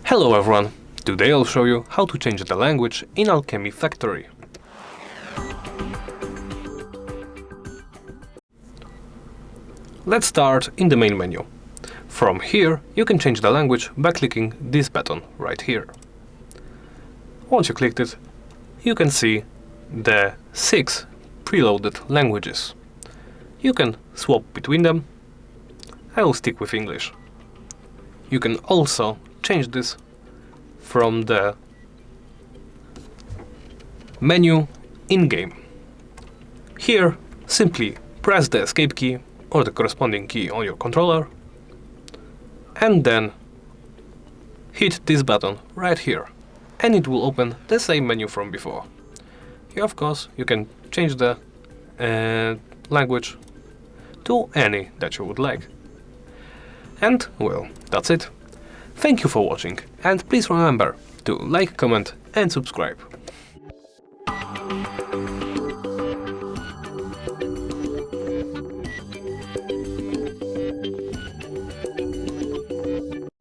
Hello everyone! Today I'll show you how to change the language in Alchemy Factory. Let's start in the main menu. From here you can change the language by clicking this button right here. Once you clicked it, you can see the 6 preloaded languages. You can swap between them. I will stick with English. You can also change this from the menu in-game. Here, simply press the escape key or the corresponding key on your controller and then hit this button right here and it will open the same menu from before. Here, of course, you can change the language to any that you would like. And, well, that's it. Thank you for watching, and please remember to like, comment and subscribe.